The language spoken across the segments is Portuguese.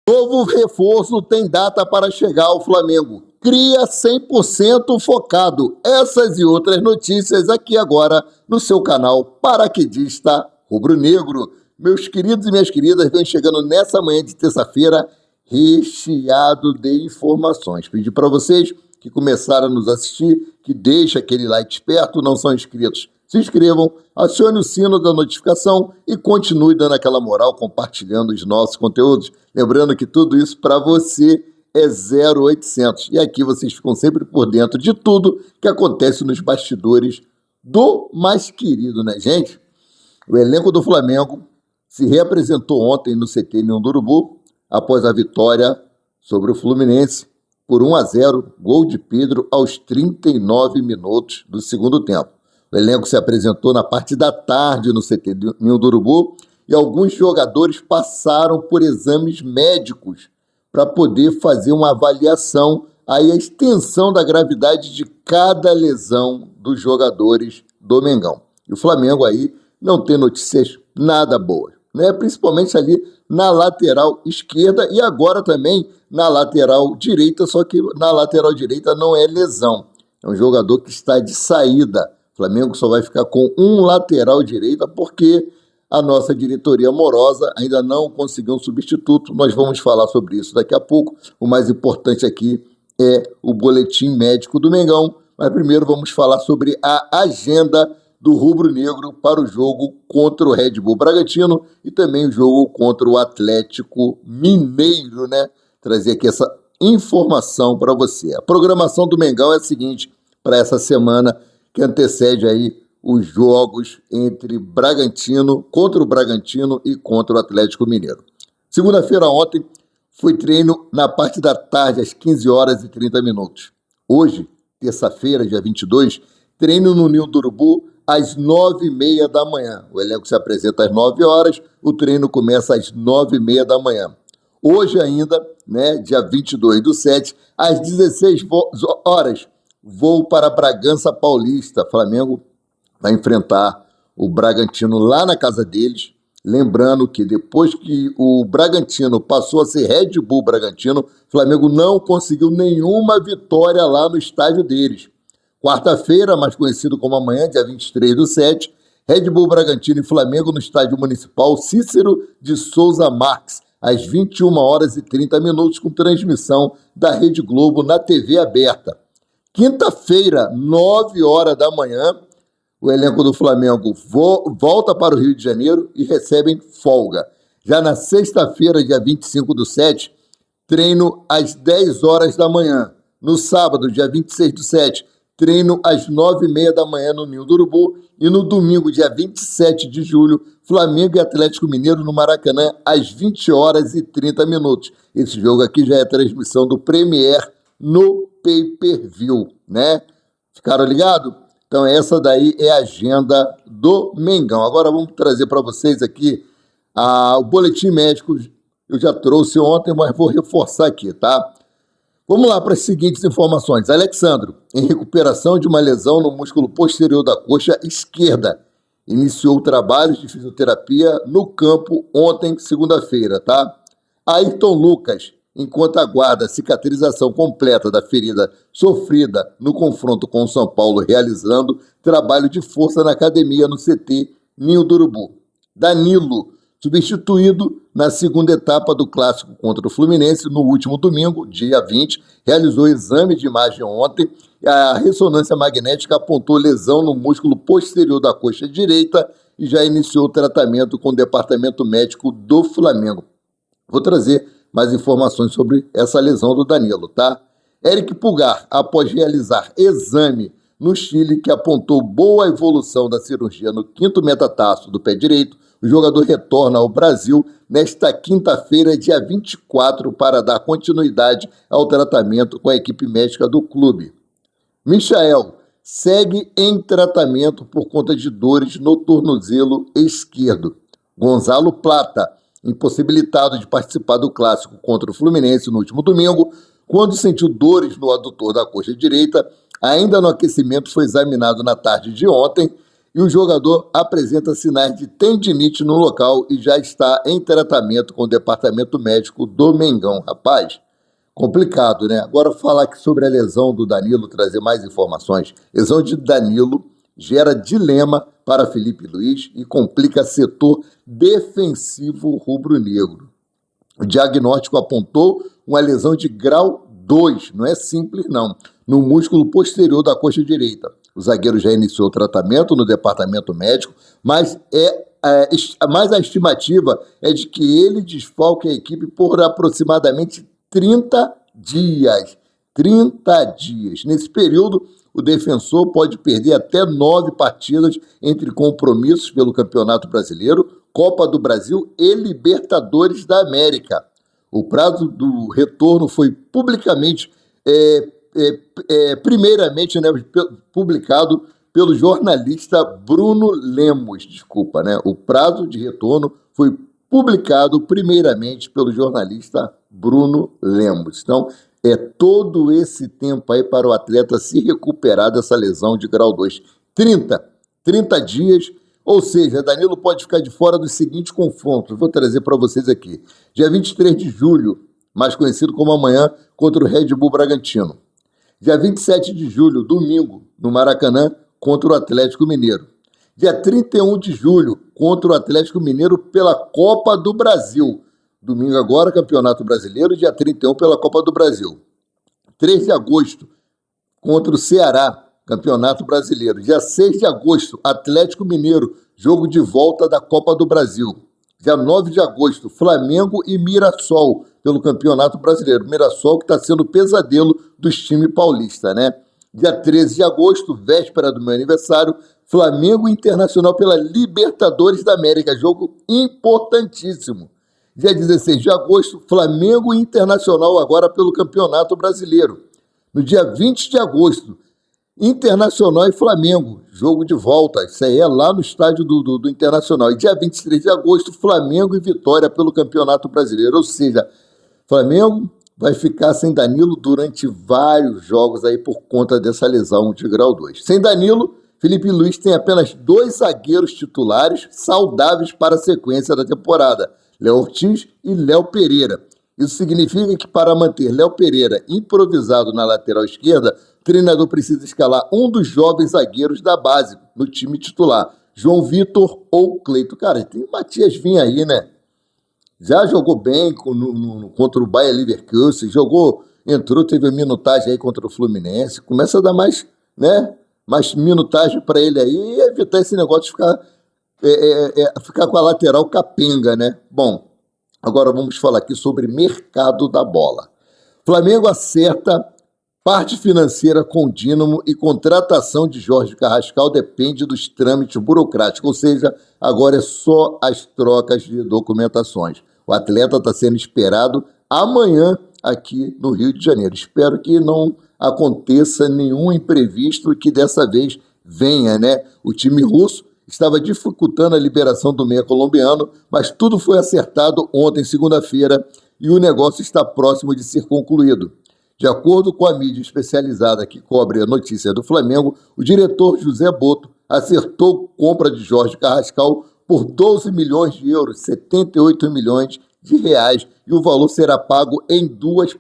Novo reforço tem data para chegar ao Flamengo. Cria 100% focado. Essas e outras notícias aqui agora no seu canal Paraquedista Rubro-Negro. Meus queridos e minhas queridas, vem chegando nessa manhã de terça-feira recheado de informações. Pedi para vocês que começaram a nos assistir, que deixem aquele like esperto, não são inscritos, se inscrevam, acione o sino da notificação e continue dando aquela moral, compartilhando os nossos conteúdos. Lembrando que tudo isso para você é 0800. E aqui vocês ficam sempre por dentro de tudo que acontece nos bastidores do mais querido, né, gente? O elenco do Flamengo se reapresentou ontem no CT Ninho do Urubu após a vitória sobre o Fluminense por 1-0, gol de Pedro aos 39 minutos do segundo tempo. O elenco se apresentou na parte da tarde no CT Ninho do Urubu e alguns jogadores passaram por exames médicos para poder fazer uma avaliação aí a extensão da gravidade de cada lesão dos jogadores do Mengão. E o Flamengo aí não tem notícias nada boas, né? Principalmente ali na lateral esquerda e agora também na lateral direita, só que na lateral direita não é lesão. É um jogador que está de saída. O Flamengo só vai ficar com um lateral direita porque a nossa diretoria amorosa ainda não conseguiu um substituto. Nós vamos falar sobre isso daqui a pouco. O mais importante aqui é o boletim médico do Mengão. Mas primeiro vamos falar sobre a agenda do rubro-negro para o jogo contra o Red Bull Bragantino e também o jogo contra o Atlético Mineiro, né? Trazer aqui essa informação para você. A programação do Mengão é a seguinte, para essa semana que antecede aí os jogos entre Bragantino, contra o Bragantino e contra o Atlético Mineiro. Segunda-feira ontem foi treino na parte da tarde, às 15h30. Hoje, terça-feira, dia 22, treino no Ninho do Urubu às 9h30 da manhã. O elenco se apresenta às 9 horas, o treino começa às 9h30 da manhã. Hoje ainda, né, dia 22/7, às 16 horas, voo para Bragança Paulista. Flamengo vai enfrentar o Bragantino lá na casa deles. Lembrando que depois que o Bragantino passou a ser Red Bull Bragantino, o Flamengo não conseguiu nenhuma vitória lá no estádio deles. Quarta-feira, mais conhecido como amanhã, dia 23/7, Red Bull Bragantino e Flamengo no estádio municipal Cícero de Souza Marques, às 21h30, com transmissão da Rede Globo na TV aberta. Quinta-feira, 9h da manhã, o elenco do Flamengo volta para o Rio de Janeiro e recebem folga. Já na sexta-feira, dia 25/7, treino às 10h da manhã. No sábado, dia 26/7, treino às 9h30 da manhã no Ninho do Urubu. E no domingo, dia 27 de julho, Flamengo e Atlético Mineiro no Maracanã, às 20h30. Esse jogo aqui já é transmissão do Premier no pay-per-view, né? Ficaram ligados? Então essa daí é a agenda do Mengão. Agora vamos trazer para vocês aqui o boletim médico. Eu já trouxe ontem, mas vou reforçar aqui, tá? Vamos lá para as seguintes informações. Alexandro, em recuperação de uma lesão no músculo posterior da coxa esquerda, iniciou trabalhos de fisioterapia no campo ontem, segunda-feira, tá? Ayrton Lucas, enquanto aguarda a cicatrização completa da ferida sofrida no confronto com o São Paulo, realizando trabalho de força na academia no CT Ninho do Urubu. Danilo, substituído na segunda etapa do clássico contra o Fluminense no último domingo, dia 20, realizou exame de imagem ontem e a ressonância magnética apontou lesão no músculo posterior da coxa direita e já iniciou o tratamento com o departamento médico do Flamengo. Vou trazer mais informações sobre essa lesão do Danilo, tá? Eric Pulgar, após realizar exame no Chile que apontou boa evolução da cirurgia no 5º metatarso do pé direito, o jogador retorna ao Brasil nesta quinta-feira, dia 24, para dar continuidade ao tratamento com a equipe médica do clube. Michael segue em tratamento por conta de dores no tornozelo esquerdo. Gonzalo Plata, impossibilitado de participar do clássico contra o Fluminense no último domingo, quando sentiu dores no adutor da coxa direita, ainda no aquecimento foi examinado na tarde de ontem e o jogador apresenta sinais de tendinite no local e já está em tratamento com o departamento médico do Mengão. Rapaz, complicado, né? Agora falar aqui sobre a lesão do Danilo, trazer mais informações. Lesão de Danilo gera dilema para Felipe Luiz e complica setor defensivo rubro-negro. O diagnóstico apontou uma lesão de grau 2, não é simples não, no músculo posterior da coxa direita. O zagueiro já iniciou o tratamento no departamento médico, mas a estimativa é de que ele desfalque a equipe por aproximadamente 30 dias. 30 dias. Nesse período, o defensor pode perder até 9 partidas entre compromissos pelo Campeonato Brasileiro, Copa do Brasil e Libertadores da América. O prazo do retorno foi primeiramente, né, publicado pelo jornalista Bruno Lemos. O prazo de retorno foi publicado primeiramente pelo jornalista Bruno Lemos. Então, é todo esse tempo aí para o atleta se recuperar dessa lesão de grau 2. 30 dias, ou seja, Danilo pode ficar de fora dos seguintes confrontos. Vou trazer para vocês aqui. Dia 23 de julho, mais conhecido como amanhã, contra o Red Bull Bragantino. Dia 27 de julho, domingo, no Maracanã, contra o Atlético Mineiro. Dia 31 de julho, contra o Atlético Mineiro pela Copa do Brasil. Domingo agora, Campeonato Brasileiro, dia 31 pela Copa do Brasil. 3 de agosto, contra o Ceará, Campeonato Brasileiro. Dia 6 de agosto, Atlético Mineiro, jogo de volta da Copa do Brasil. Dia 9 de agosto, Flamengo e Mirassol, pelo Campeonato Brasileiro. Mirassol que está sendo o pesadelo dos times paulistas, né? Dia 13 de agosto, véspera do meu aniversário, Flamengo Internacional pela Libertadores da América, jogo importantíssimo. Dia 16 de agosto, Flamengo Internacional agora pelo Campeonato Brasileiro. No dia 20 de agosto, Internacional e Flamengo, jogo de volta. Isso aí é lá no estádio do Internacional. E dia 23 de agosto, Flamengo e Vitória pelo Campeonato Brasileiro. Ou seja, Flamengo vai ficar sem Danilo durante vários jogos aí por conta dessa lesão de grau 2. Sem Danilo, Felipe Luiz tem apenas 2 zagueiros titulares saudáveis para a sequência da temporada, Léo Ortiz e Léo Pereira. Isso significa que para manter Léo Pereira improvisado na lateral esquerda, o treinador precisa escalar um dos jovens zagueiros da base no time titular, João Vitor ou Cleito. Cara, tem o Matias Vinha aí, né? Já jogou bem contra o Bayer Leverkusen, entrou, teve minutagem aí contra o Fluminense. Começa a dar mais minutagem para ele aí e evitar esse negócio de ficar com a lateral capenga, né? Bom, agora vamos falar aqui sobre mercado da bola. Flamengo acerta parte financeira com o Dínamo e contratação de Jorge Carrascal depende dos trâmites burocráticos, ou seja, agora é só as trocas de documentações. O atleta está sendo esperado amanhã aqui no Rio de Janeiro. Espero que não aconteça nenhum imprevisto e que dessa vez venha, né? O time russo estava dificultando a liberação do meia colombiano, mas tudo foi acertado ontem, segunda-feira, e o negócio está próximo de ser concluído. De acordo com a mídia especializada que cobre a notícia do Flamengo, o diretor José Boto acertou a compra de Jorge Carrascal por 12 milhões de euros, 78 milhões de reais, e o valor será pago em 2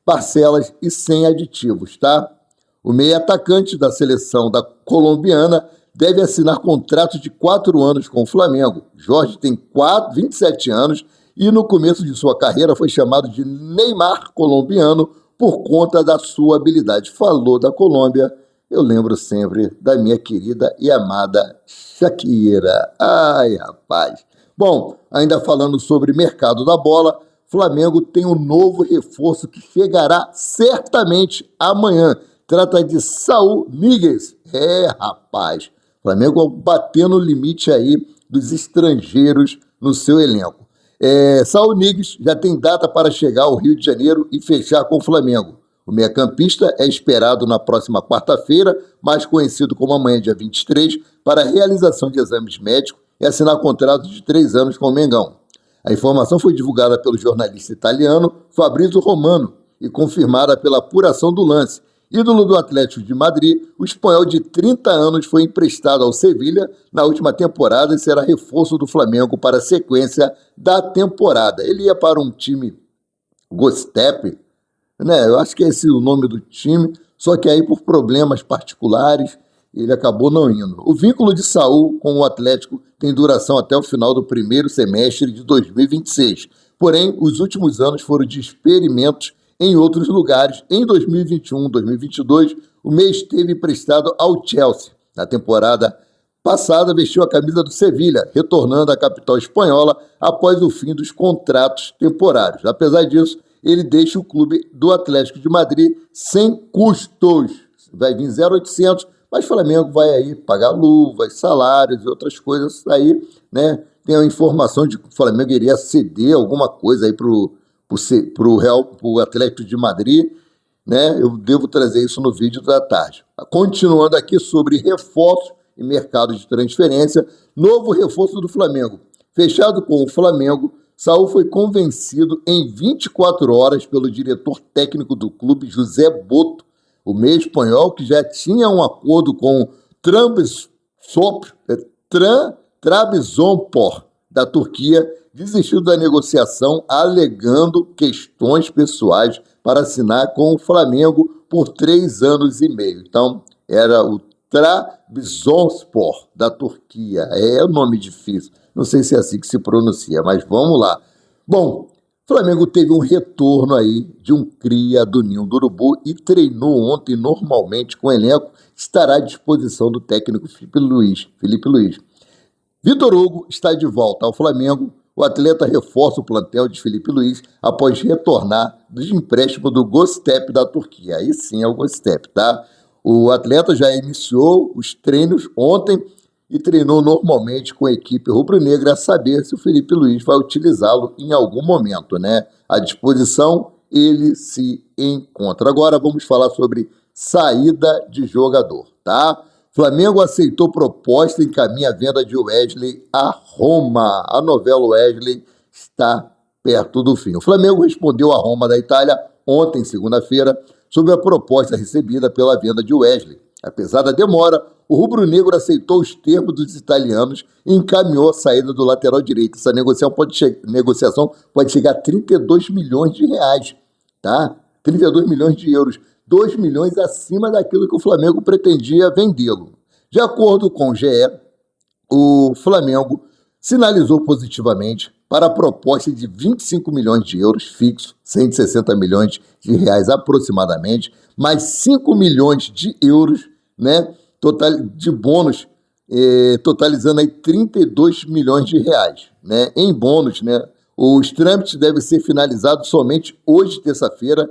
parcelas e sem aditivos, tá? O meia atacante da seleção da colombiana deve assinar contrato de 4 anos com o Flamengo. Jorge tem 27 anos e no começo de sua carreira foi chamado de Neymar colombiano por conta da sua habilidade. Falou da Colômbia, eu lembro sempre da minha querida e amada Shakira. Ai, rapaz. Bom, ainda falando sobre mercado da bola, Flamengo tem um novo reforço que chegará certamente amanhã. Trata de Saul Níguez. Rapaz. Flamengo batendo o limite aí dos estrangeiros no seu elenco. Saul Níguez já tem data para chegar ao Rio de Janeiro e fechar com o Flamengo. O meio-campista é esperado na próxima quarta-feira, mais conhecido como amanhã, dia 23, para a realização de exames médicos e assinar contrato de 3 anos com o Mengão. A informação foi divulgada pelo jornalista italiano Fabrizio Romano e confirmada pela apuração do lance. Ídolo do Atlético de Madrid, o espanhol de 30 anos foi emprestado ao Sevilha na última temporada e será reforço do Flamengo para a sequência da temporada. Ele ia para um time Gostep, né? Eu acho que é esse o nome do time, só que aí por problemas particulares ele acabou não indo. O vínculo de Saúl com o Atlético tem duração até o final do primeiro semestre de 2026. Porém, os últimos anos foram de experimentos em outros lugares. Em 2021, 2022, o meia esteve emprestado ao Chelsea. Na temporada passada, vestiu a camisa do Sevilha, retornando à capital espanhola após o fim dos contratos temporários. Apesar disso, ele deixa o clube do Atlético de Madrid sem custos. Vai vir 0,800, mas o Flamengo vai aí pagar luvas, salários e outras coisas aí, né? Tem a informação de que o Flamengo iria ceder alguma coisa aí pro Atlético de Madrid, né? Eu devo trazer isso no vídeo da tarde. Continuando aqui sobre reforço e mercado de transferência, novo reforço do Flamengo. Fechado com o Flamengo, Saúl foi convencido em 24 horas pelo diretor técnico do clube, José Boto, o meia espanhol que já tinha um acordo com Trabzonspor da Turquia, desistiu da negociação alegando questões pessoais para assinar com o Flamengo por 3 anos e meio. Então, era o Trabzonspor da Turquia. É um nome difícil. Não sei se é assim que se pronuncia, mas vamos lá. Bom, o Flamengo teve um retorno aí de um cria do Ninho do Urubu e treinou ontem normalmente com o elenco. Estará à disposição do técnico Felipe Luiz. Vitor Hugo está de volta ao Flamengo. O atleta reforça o plantel de Felipe Luiz após retornar do empréstimo do Gostep da Turquia. Aí sim é o Gostep, tá? O atleta já iniciou os treinos ontem e treinou normalmente com a equipe rubro-negra, a saber se o Felipe Luiz vai utilizá-lo em algum momento, né? À disposição, ele se encontra. Agora vamos falar sobre saída de jogador, tá? Flamengo aceitou proposta e encaminha a venda de Wesley a Roma. A novela Wesley está perto do fim. O Flamengo respondeu a Roma da Itália ontem, segunda-feira, sobre a proposta recebida pela venda de Wesley. Apesar da demora, o rubro-negro aceitou os termos dos italianos e encaminhou a saída do lateral direito. Essa negociação pode chegar a 32 milhões de reais, tá? 32 milhões de euros. 2 milhões acima daquilo que o Flamengo pretendia vendê-lo. De acordo com o GE, o Flamengo sinalizou positivamente para a proposta de 25 milhões de euros fixo, 160 milhões de reais aproximadamente, mais 5 milhões de euros, né, de bônus, totalizando aí 32 milhões de reais, né, em bônus, né. Os trâmites devem ser finalizados somente hoje, terça-feira,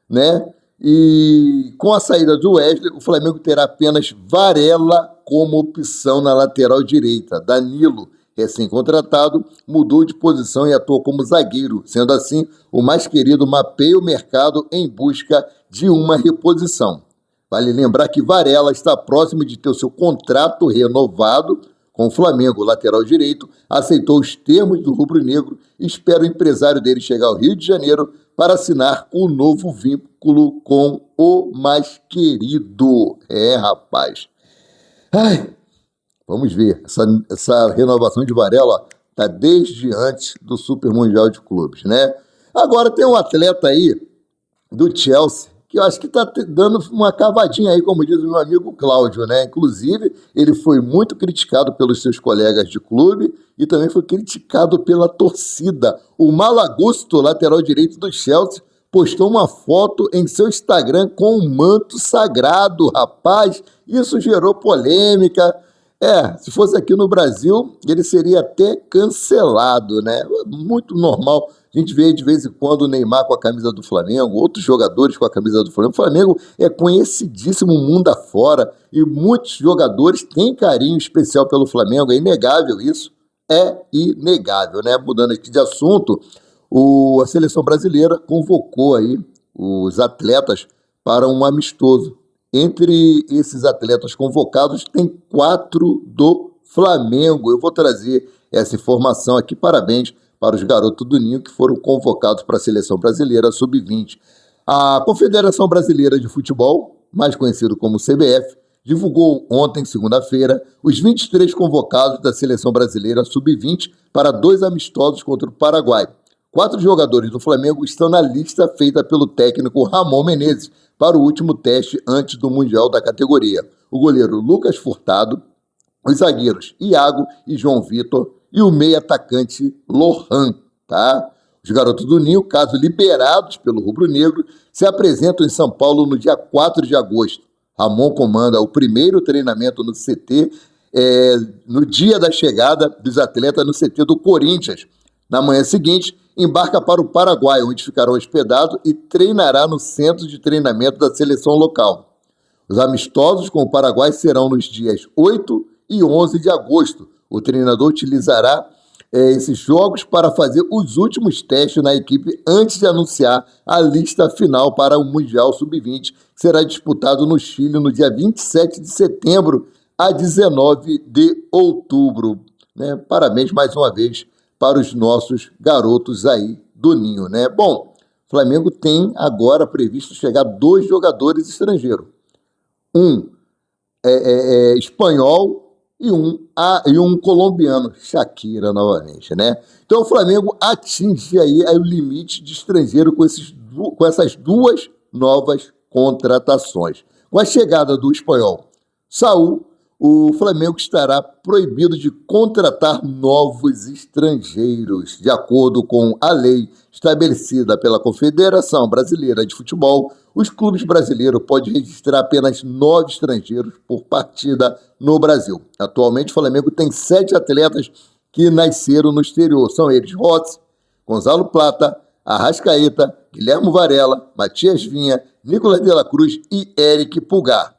né, e com a saída do Wesley, o Flamengo terá apenas Varela como opção na lateral direita. Danilo, recém-contratado, mudou de posição e atuou como zagueiro. Sendo assim, o mais querido mapeia o mercado em busca de uma reposição. Vale lembrar que Varela está próximo de ter o seu contrato renovado com o Flamengo. O lateral direito aceitou os termos do rubro-negro e espera o empresário dele chegar ao Rio de Janeiro para assinar um novo vínculo com o mais querido. Rapaz. Vamos ver. Essa renovação de Varela está desde antes do Super Mundial de Clubes, né? Agora tem um atleta aí do Chelsea que eu acho que está dando uma cavadinha aí, como diz o meu amigo Cláudio, né? Inclusive, ele foi muito criticado pelos seus colegas de clube e também foi criticado pela torcida. O Malagusto, lateral direito do Chelsea, postou uma foto em seu Instagram com um manto sagrado, rapaz. Isso gerou polêmica. Se fosse aqui no Brasil, ele seria até cancelado, né? Muito normal. A gente vê de vez em quando o Neymar com a camisa do Flamengo, outros jogadores com a camisa do Flamengo. O Flamengo é conhecidíssimo mundo afora e muitos jogadores têm carinho especial pelo Flamengo. É inegável isso, é inegável, né? Mudando aqui de assunto, a seleção brasileira convocou aí os atletas para um amistoso. Entre esses atletas convocados, tem 4 do Flamengo. Eu vou trazer essa informação aqui. Parabéns para os garotos do Ninho que foram convocados para a Seleção Brasileira Sub-20. A Confederação Brasileira de Futebol, mais conhecido como CBF, divulgou ontem, segunda-feira, os 23 convocados da seleção brasileira sub-20 para 2 amistosos contra o Paraguai. 4 jogadores do Flamengo estão na lista feita pelo técnico Ramon Menezes para o último teste antes do Mundial da categoria. O goleiro Lucas Furtado, os zagueiros Iago e João Vitor e o meio-atacante Lohan, tá? Os garotos do Ninho, caso liberados pelo rubro-negro, se apresentam em São Paulo no dia 4 de agosto. Ramon comanda o primeiro treinamento no CT no dia da chegada dos atletas no CT do Corinthians. Na manhã seguinte, embarca para o Paraguai, onde ficará hospedado e treinará no centro de treinamento da seleção local. Os amistosos com o Paraguai serão nos dias 8 e 11 de agosto. O treinador utilizará esses jogos para fazer os últimos testes na equipe antes de anunciar a lista final para o Mundial Sub-20, que será disputado no Chile no dia 27 de setembro a 19 de outubro. Né? Parabéns mais uma vez para os nossos garotos aí do Ninho. Né? Bom, o Flamengo tem agora previsto chegar 2 jogadores estrangeiros. Um espanhol e um colombiano, Shakira novamente, né? Então o Flamengo atinge aí o limite de estrangeiro com essas 2 novas contratações. Com a chegada do espanhol Saúl, o Flamengo estará proibido de contratar novos estrangeiros. De acordo com a lei estabelecida pela Confederação Brasileira de Futebol, os clubes brasileiros podem registrar apenas 9 estrangeiros por partida no Brasil. Atualmente, o Flamengo tem 7 atletas que nasceram no exterior. São eles Rossi, Gonzalo Plata, Arrascaeta, Guilherme Varela, Matias Vinha, Nicolas de la Cruz e Eric Pulgar.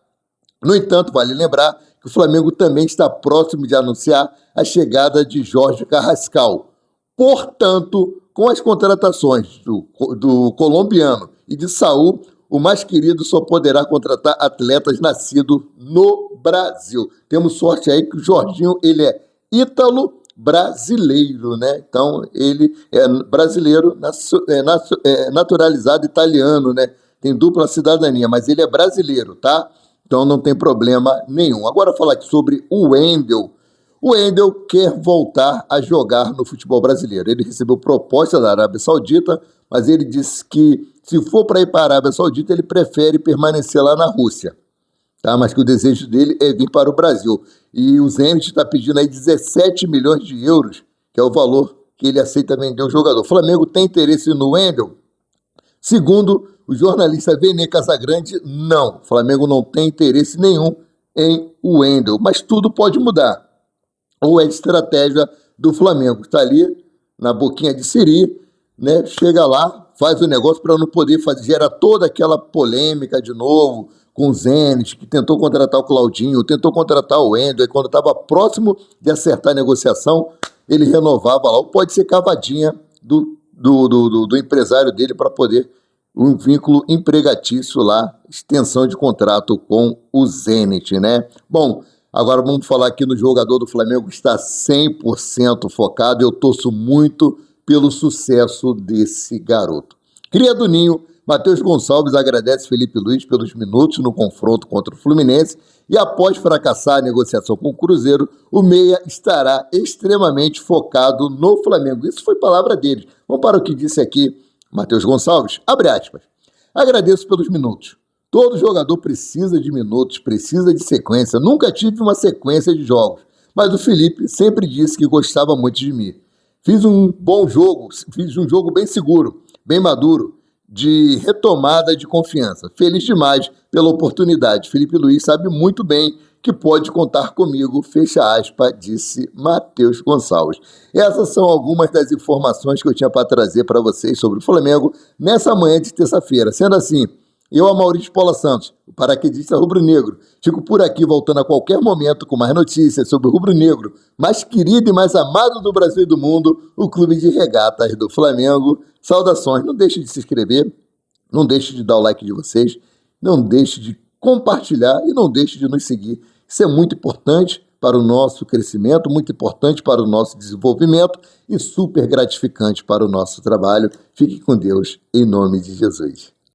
No entanto, vale lembrar que o Flamengo também está próximo de anunciar a chegada de Jorge Carrascal. Portanto, com as contratações do colombiano e de Saúl, o mais querido só poderá contratar atletas nascidos no Brasil. Temos sorte aí que o Jorginho, ele é ítalo-brasileiro, né? Então, ele é brasileiro, naturalizado italiano, né? Tem dupla cidadania, mas ele é brasileiro, tá? Então, não tem problema nenhum. Agora, falar aqui sobre o Wendel. O Wendel quer voltar a jogar no futebol brasileiro. Ele recebeu proposta da Arábia Saudita, mas ele disse que se for para ir para a Arábia Saudita, ele prefere permanecer lá na Rússia. Tá? Mas que o desejo dele é vir para o Brasil. E o Zenit está pedindo aí 17 milhões de euros, que é o valor que ele aceita vender um jogador. O Flamengo tem interesse no Wendel? Segundo o jornalista Vene Casagrande, não. O Flamengo não tem interesse nenhum em o Wendel, mas tudo pode mudar. Ou é estratégia do Flamengo, está ali na boquinha de siri, né? Chega lá, faz o negócio para não poder gera toda aquela polêmica de novo com o Zenit, que tentou contratar o Claudinho, tentou contratar o Wendel, e quando estava próximo de acertar a negociação, ele renovava lá. Ou pode ser cavadinha do empresário dele para poder um vínculo empregatício lá, extensão de contrato com o Zenit, né? Bom, agora vamos falar aqui no jogador do Flamengo que está 100% focado. Eu torço muito pelo sucesso desse garoto. Cria do Ninho, Matheus Gonçalves agradece Felipe Luiz pelos minutos no confronto contra o Fluminense e após fracassar a negociação com o Cruzeiro, o meia estará extremamente focado no Flamengo. Isso foi palavra dele. Vamos para o que disse aqui Matheus Gonçalves, abre aspas. Agradeço pelos minutos. Todo jogador precisa de minutos, precisa de sequência. Nunca tive uma sequência de jogos, mas o Felipe sempre disse que gostava muito de mim. Fiz um bom jogo, fiz um jogo bem seguro, bem maduro, de retomada de confiança. Feliz demais pela oportunidade. Felipe Luiz sabe muito bem que pode contar comigo, fecha aspas, disse Matheus Gonçalves. Essas são algumas das informações que eu tinha para trazer para vocês sobre o Flamengo nessa manhã de terça-feira. Sendo assim, eu, Maurício Paula Santos, o paraquedista rubro-negro, fico por aqui voltando a qualquer momento com mais notícias sobre o rubro-negro, mais querido e mais amado do Brasil e do mundo, o Clube de Regatas do Flamengo. Saudações, não deixe de se inscrever, não deixe de dar o like de vocês, não deixe de compartilhar e não deixe de nos seguir. Isso é muito importante para o nosso crescimento, muito importante para o nosso desenvolvimento e super gratificante para o nosso trabalho. Fique com Deus, em nome de Jesus.